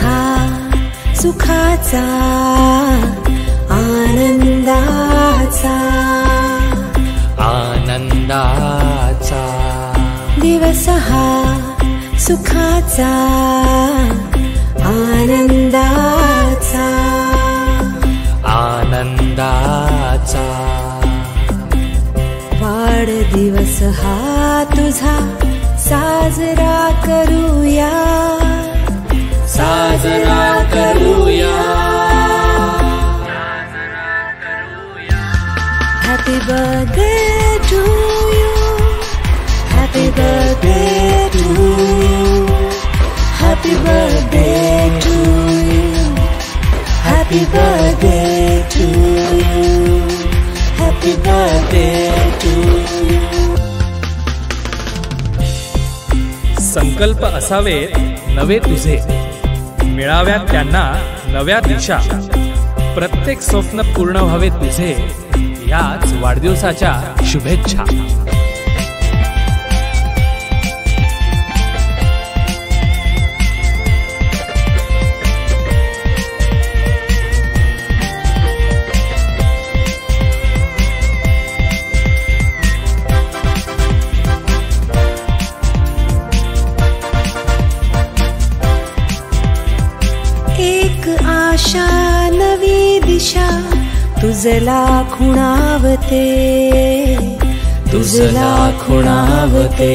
हा सुखाचा आनंदाचा आनंदाचा दिवस हा सुखाचा आनंदाचा आनंदाचा वाढदिवस हा तुझा साजरा करूया साजरा करूया Happy birthday to you Happy birthday to you Happy birthday to you Happy birthday to you Happy birthday to you संकल्प असावेत नवे तुझे, मिळाव्यात त्यांना नव्या दिशा, प्रत्येक स्वप्न पूर्ण व्हावे तुझे, याच वाढदिवसाच्या शुभेच्छा. एक आशा नवी दिशा तुझला खुणावते तुझला खुणावते